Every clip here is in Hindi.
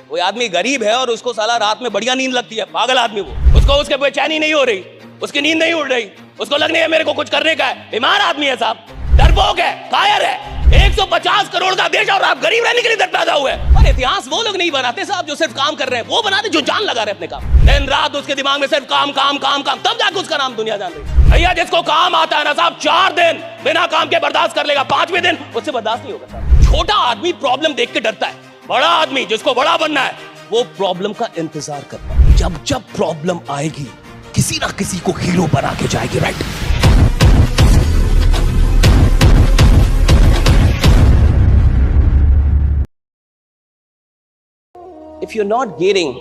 कोई आदमी गरीब है और उसको साला रात में बढ़िया नींद लगती है, पागल आदमी वो, उसको उसके बेचैनी नहीं हो रही, उसकी नींद नहीं उड़ रही, उसको लगने है मेरे को कुछ करने का है। बीमार आदमी है साहब, डरपोक है, कायर है। 150 करोड़ का देश और आप गरीब रहने के लिए इधर पैदा हुए। और इतिहास वो लोग नहीं बनाते साहब जो सिर्फ काम कर रहे हैं, वो बनाते जो जान लगा रहे अपने काम। दिन रात उसके दिमाग में सिर्फ काम काम काम काम, तब जाके उसका नाम दुनिया जान रही। भैया जिसको काम आता है ना साहब, 4 दिन बिना काम के बर्दाश्त कर लेगा, 5वें दिन उससे बर्दाश्त नहीं होगा साहब। छोटा आदमी प्रॉब्लम देख के डरता है, बड़ा आदमी जिसको बड़ा बनना है वो प्रॉब्लम का इंतजार करता है। जब जब प्रॉब्लम आएगी किसी ना किसी को हीरो बना के जाएगी, right? If you're not getting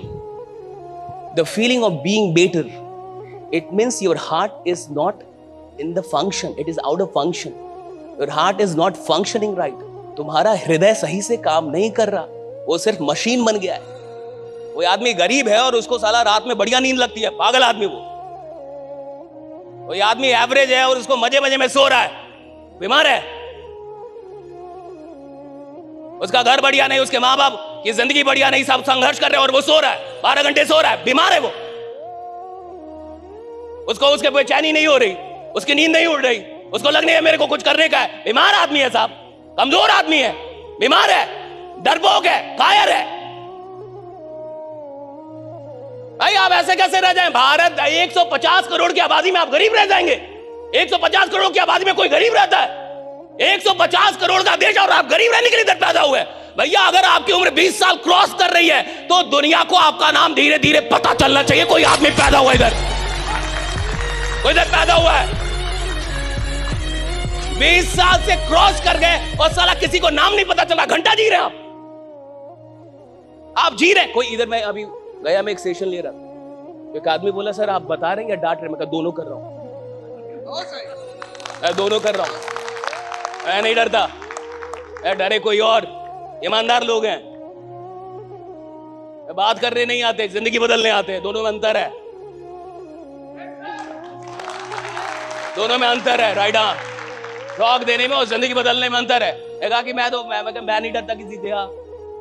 the feeling of being better, it means your heart is not in the function, it is out of function. Your heart is not functioning right. तुम्हारा हृदय सही से काम नहीं कर रहा, वो सिर्फ मशीन बन गया है। कोई आदमी गरीब है और उसको साला रात में बढ़िया नींद लगती है, पागल आदमी वो। कोई आदमी एवरेज है और उसको मजे मजे में सो रहा है, बीमार है। उसका घर बढ़िया नहीं, उसके माँ बाप की जिंदगी बढ़िया नहीं, सब संघर्ष कर रहे हैं और वो सो रहा है, 12 घंटे सो रहा है, बीमार है वो। उसको उसके बेचैनी नहीं हो रही, उसकी नींद नहीं उड़ रही, उसको लगने है मेरे को कुछ करने का है। बीमार आदमी है साहब, कमजोर आदमी है, बीमार है, डरपोक है, कायर है। भाई आप ऐसे कैसे रह जाएं? भारत 150 करोड़ की आबादी में आप गरीब रह जाएंगे? 150 करोड़ की आबादी में कोई गरीब रहता है? 150 करोड़ का देश और आप गरीब रहने के लिए इधर पैदा हुए। भैया अगर आपकी उम्र 20 साल क्रॉस कर रही है तो दुनिया को आपका नाम धीरे धीरे पता चलना चाहिए। कोई आदमी पैदा हुआ इधर, कोई इधर पैदा हुआ है, 20 साल से क्रॉस कर गए और साला किसी को नाम नहीं पता चला। घंटा जी रहे हैं आप जी रहे हैं। कोई इधर, मैं अभी गया, मैं एक सेशन ले रहा था, एक आदमी बोला सर आप बता रहे हैं या डांट रहे? मैं कहा दोनों कर रहा हूं, मैं दोनों कर रहा हूं, मैं नहीं डरता। डरे कोई और, ईमानदार लोग हैं, बात करने नहीं आते, जिंदगी बदलने आते हैं। दोनों में अंतर है, दोनों में अंतर है, राइट? हाँ, शौक देने में और जिंदगी बदलने में अंतर है। कहा कि मैं नहीं डरता किसी से। हाँ,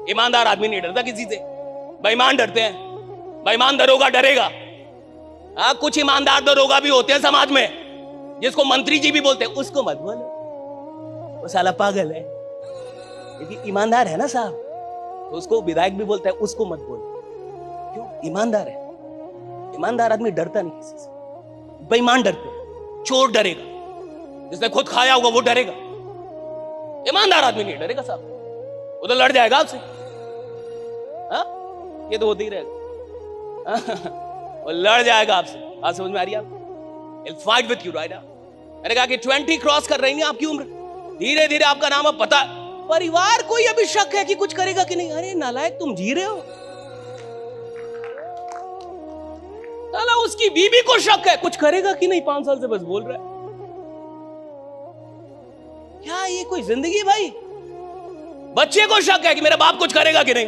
ईमानदार आदमी नहीं डरता किसी से, बेईमान डरते हैं। बेईमान दरोगा डरेगा। हाँ, कुछ ईमानदार दरोगा भी होते हैं समाज में, जिसको मंत्री जी भी बोलते हैं, उसको मत बोलो, वो साला पागल है। क्योंकि ईमानदार है ना साहब, तो उसको विधायक भी बोलता है, उसको मत बोलो। क्यों? ईमानदार है। ईमानदार आदमी डरता नहीं किसी से, बेईमान डरते हैं। चोर डरेगा, जिसने खुद खाया होगा वो डरेगा। ईमानदार आदमी नहीं डरेगा साहब, वो तो लड़ जाएगा आपसे। हाँ, ये तो होता ही रहेगा। वो लड़ जाएगा आपसे। बात समझ में आ रही है आपको? He'll fight with you, right? मैंने कहा कि 20 क्रॉस कर रही है आपकी उम्र, धीरे धीरे आपका नाम अब पता। परिवार कोई अभी शक है कि कुछ करेगा कि नहीं। अरे नालायक, तुम जी रहे हो। साला उसकी बीवी को शक है कुछ करेगा कि नहीं, 5 साल से बस बोल रहा है। क्या ये कोई जिंदगी भाई? बच्चे को शक है कि मेरा बाप कुछ करेगा कि नहीं,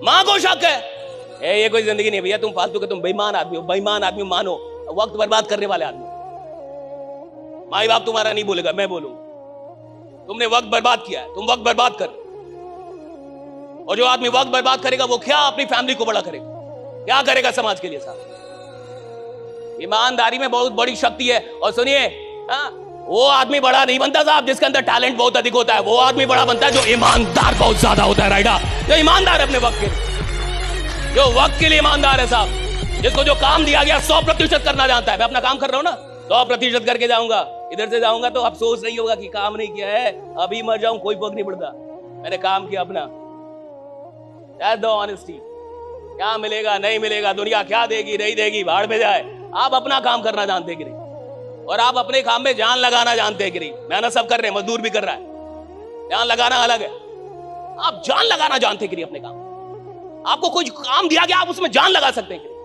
मां को शक है। ये कोई जिंदगी नहीं भैया, तुम फालतू के, तुम बेईमान आदमी हो। बेईमान आदमी मानो, वक्त बर्बाद करने वाले आदमी। माई बाप तुम्हारा नहीं बोलेगा, मैं बोलूंगा। तुमने वक्त बर्बाद किया है, तुम वक्त बर्बाद कर। और जो आदमी वक्त बर्बाद करेगा वो क्या अपनी फैमिली को बड़ा करेगा, क्या करेगा समाज के लिए साहब? ईमानदारी में बहुत बड़ी शक्ति है। और सुनिए, वो आदमी बड़ा नहीं बनता साहब जिसके अंदर टैलेंट बहुत अधिक होता है। वो आदमी बड़ा बनता है जो ईमानदार बहुत ज्यादा होता है, राइडा? जो ईमानदार है अपने वक्त के लिए, जो वक्त के लिए ईमानदार है साहब, जिसको जो काम दिया गया 100% करना जानता है। मैं अपना काम कर रहा हूं ना, 100% करके जाऊंगा। इधर से जाऊंगा तो अफसोस नहीं होगा कि काम नहीं किया है, अभी मर जाऊं कोई फर्क नहीं पड़ता, मैंने काम किया अपना। That's the honesty। क्या मिलेगा नहीं मिलेगा, दुनिया क्या देगी नहीं देगी, भाड़ में जाए। आप अपना काम करना जानते कि नहीं, और आप अपने काम में जान लगाना जानते हैं कि नहीं? मेहनत सब कर रहे हैं, मजदूर भी कर रहा है, जान लगाना अलग है। आप जान लगाना जानते कि नहीं अपने काम? आपको कोई काम दिया गया, आप उसमें जान लगा सकते हैं कि नहीं?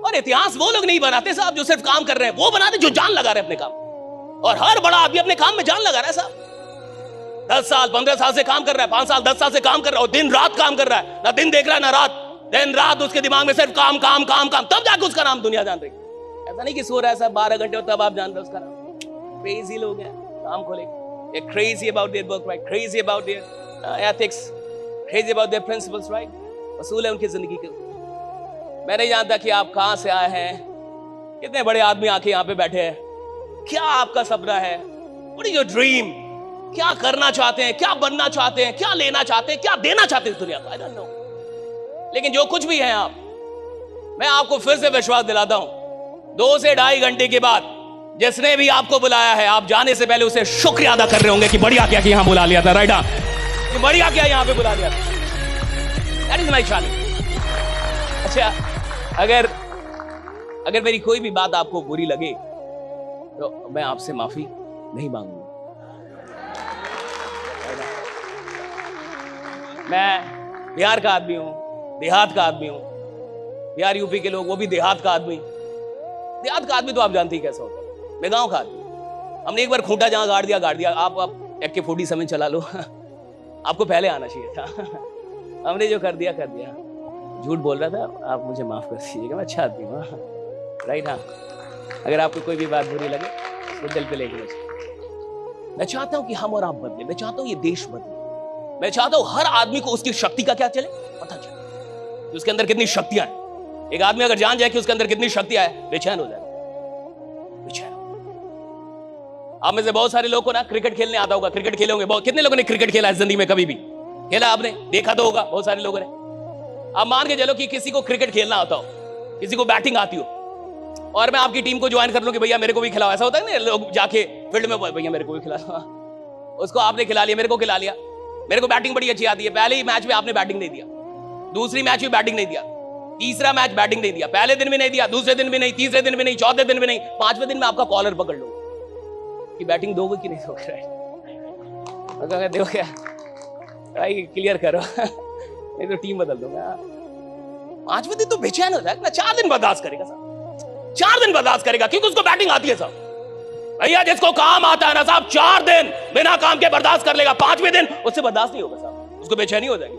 और इतिहास वो लोग नहीं बनाते साहब जो सिर्फ काम कर रहे हैं, वो बनाते जो जान लगा रहे हैं अपने काम। और हर बड़ा आदमी अपने काम में जान लगा रहा है साहब। 10 साल 15 साल से काम कर रहा है, 5 साल 10 साल से काम कर रहा है, और दिन रात काम कर रहा है, ना दिन देख रहा है ना रात। दिन रात उसके दिमाग में सिर्फ काम काम काम काम, तब जाके उसका नाम दुनिया जान रही है। ऐसा नहीं कि सो रहा है साहब 12 घंटे और तब आप जान रहे हो उसका नाम। क्रेजी लोग हैं, काम को लेकर, crazy about their work, right? Crazy about their ethics, crazy about their principles, right? वसूल है उनकी जिंदगी के। मैं नहीं जानता कि आप कहां से आए हैं, कितने बड़े आदमी आके यहाँ पे बैठे हैं, क्या आपका सपना है, what is your dream, क्या करना चाहते हैं, क्या बनना चाहते हैं, क्या लेना चाहते हैं, क्या देना चाहते हैं दुनिया को, I don't know। लेकिन जो कुछ भी है आप, मैं आपको फिर से विश्वास दिलाता हूं, 2 से 2.5 घंटे के बाद जिसने भी आपको बुलाया है, आप जाने से पहले उसे शुक्रिया अदा कर रहे होंगे कि बढ़िया क्या कि यहां बुला लिया था, राइट? कि बढ़िया क्या यहां पे बुला लिया था। That is my challenge. अच्छा, अगर मेरी कोई भी बात आपको बुरी लगे तो मैं आपसे माफी नहीं मांगूंगा। मैं बिहार का आदमी हूं, देहात का आदमी हूं। बिहार यूपी के लोग, वो भी देहात का आदमी। देहात का आदमी तो आप जानते ही कैसा होता है। मैं गांव का आदमी, हमने एक बार खूंटा जहां गाड़ दिया। आप AK-47 चला लो आपको पहले आना चाहिए था। हमने जो कर दिया झूठ बोल रहा था, आप मुझे माफ कर दीजिएगा, मैं अच्छा आदमी हूँ, राइट? हाँ, अगर आपको कोई भी बात बुरी लगे तो दिल पे लेके मुझे। मैं चाहता हूं कि हम और आप बदले, मैं चाहता हूं ये देश बदले, मैं चाहता हूं हर आदमी को उसकी शक्ति का क्या चले, पता चले कि उसके अंदर कितनी शक्तियां हैं। एक आदमी अगर जान जाए कि उसके अंदर कितनी शक्तियां है, बेचैन हो जाए, बेचैन। आप में से बहुत सारे लोगों को ना क्रिकेट खेलने आता होगा, क्रिकेट खेले होंगे। कितने लोगों ने क्रिकेट खेला है जिंदगी में? कभी भी खेला आपने? देखा तो होगा बहुत सारे लोगों ने। आप मान के चलो कि किसी को क्रिकेट खेलना आता हो, किसी को बैटिंग आती हो, और मैं आपकी टीम को ज्वाइन कर लूं कि भैया मेरे को भी खिलाओ। ऐसा होता है ना, लोग जाके फील्ड में, भैया मेरे को भी खिला। उसको आपने खिला लिया, मेरे को खिला लिया। मेरे को बैटिंग बड़ी अच्छी आती है। पहले ही मैच में आपने बैटिंग नहीं दिया, दूसरी मैच में बैटिंग नहीं दिया, तीसरा मैच बैटिंग नहीं दिया, पहले दिन भी नहीं दिया, दूसरे दिन भी नहीं, तीसरे दिन भी नहीं, चौथे दिन भी नहीं, 5वें दिन में आपका कॉलर पकड़ लो कि बैटिंग दोगे कि नहीं दोगे। देखो क्या भाई, क्लियर करो नहीं तो टीम बदल दूंगा। 5वें दिन तो बेचैन हो जाएगा ना। 4 दिन बर्दाश्त करेगा साहब, 4 दिन बर्दाश्त करेगा, क्योंकि उसको बैटिंग आती है साहब। भैया जिसको काम आता है ना साहब, 4 दिन बिना काम के बर्दाश्त कर लेगा। 5वें दिन उससे बर्दाश्त नहीं होगा साहब, उसको बेचैनी हो जाएगी।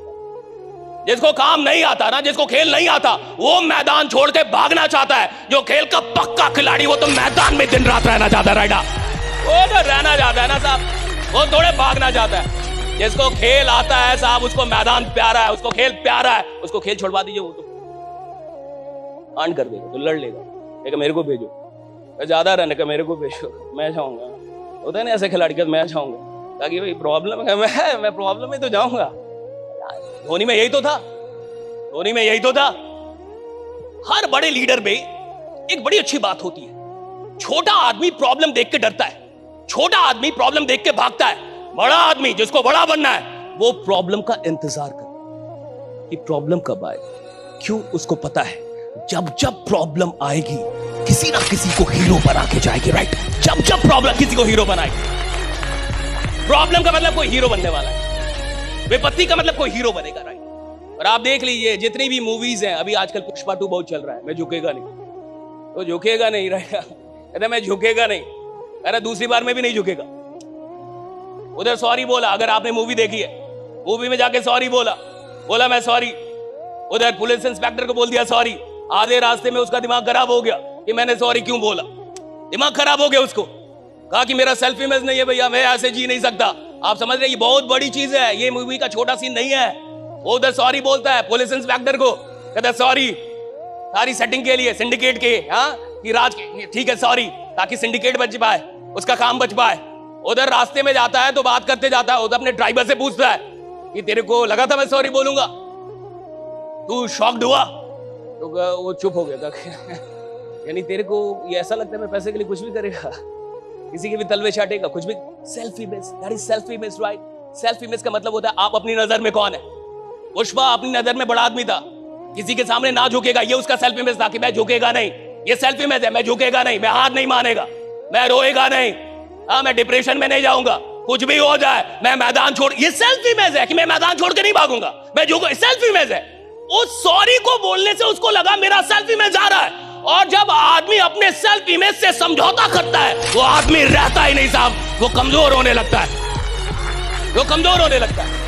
जिसको काम नहीं आता ना, जिसको खेल नहीं आता, वो मैदान छोड़ के भागना चाहता है। जो खेल का पक्का खिलाड़ी, वो तो मैदान में दिन रात रहना चाहता है, राइडा। वो तो रहना चाहता है ना साहब, वो थोड़े भागना चाहता है। जिसको खेल आता है साहब, उसको मैदान प्यारा है, उसको खेल प्यारा है। उसको खेल छुड़वा दीजिए, वो तो कांड कर देगा, तो लड़ लेगा। लेकिन मेरे को भेजो, ज्यादा रन का मेरे को भेजो, मैं जाऊंगा। होता है ना ऐसे खिलाड़ी का, मैं जाऊंगा, ताकि भाई प्रॉब्लम है, मैं प्रॉब्लम में तो जाऊंगा। धोनी में यही तो था, धोनी में यही तो था। हर बड़े लीडर में एक बड़ी अच्छी बात होती है, छोटा आदमी प्रॉब्लम देख के डरता है, छोटा आदमी प्रॉब्लम देख के भागता है। बड़ा आदमी जिसको बड़ा बनना है, वो प्रॉब्लम का इंतजार करता कि प्रॉब्लम कब आए। क्यों? उसको पता है जब जब प्रॉब्लम आएगी, किसी ना किसी को हीरो बना के जाएगी, राइट? जब जब प्रॉब्लम किसी को हीरो बनाएगी। प्रॉब्लम का मतलब कोई हीरो बनने वाला है, विपत्ति का मतलब कोई हीरो बनेगा, राइट? और आप देख लीजिए जितनी भी मूवीज हैं, अभी आजकल पुष्पा 2 बहुत चल रहा है। मैं झुकेगा नहीं, तो झुकेगा नहीं, रहेगा कहते मैं झुकेगा नहीं, अरे दूसरी बार में भी नहीं झुकेगा। उधर सॉरी बोला, अगर आपने मूवी देखी है, मूवी में जाके सॉरी बोला मैं सॉरी। उधर पुलिस इंस्पेक्टर को बोल दिया सॉरी। आधे रास्ते में उसका दिमाग खराब हो गया कि मैंने सॉरी क्यों बोला। दिमाग खराब हो गया उसको, कहा कि मेरा सेल्फ इमेज नहीं है भैया, मैं ऐसे जी नहीं सकता। आप समझ रहे, ये बहुत बड़ी चीज है, ये मूवी का छोटा सीन नहीं है। वो उधर सॉरी बोलता है पुलिस इंस्पेक्टर को, कहता है सॉरी सारी सेटिंग के लिए, सिंडिकेट के, हाँ कि राज के, ठीक है सॉरी, ताकि सिंडिकेट बच पाए, उसका काम बच पाए। उधर रास्ते में जाता है तो बात करते जाता है, उधर अपने ड्राइवर से पूछता है कि तेरे को लगा था मैं सॉरी बोलूंगा, तू शॉक्ड हुआ? तो वो चुप हो गया था यानी तेरे को ये ऐसा लगता है मैं पैसे के लिए कुछ भी करेगा, किसी के भी तलवे चाटेगा, कुछ भी। Self image, that is self image, right? Self image का मतलब होता है आप अपनी नजर में कौन है। पुष्पा अपनी नजर में बड़ा आदमी था, किसी के सामने ना झुकेगा, ये उसका सेल्फ इमेज था कि मैं झुकेगा नहीं। ये सेल्फ इमेज है, मैं झुकेगा नहीं, मैं हाथ नहीं मानेगा, मैं रोएगा नहीं, हाँ मैं डिप्रेशन में नहीं जाऊंगा, कुछ भी हो जाए मैं मैदान छोड़, ये सेल्फ इमेज है कि मैं मैदान छोड़ के नहीं भागूंगा, मैं झुक, सेल्फ इमेज है। उस सॉरी को बोलने से उसको लगा मेरा सेल्फ इमेज आ रहा है। और जब आदमी अपने सेल्फ इमेज से समझौता करता है, वो आदमी रहता ही नहीं साहब, वो कमजोर होने लगता है, वो कमजोर होने लगता है।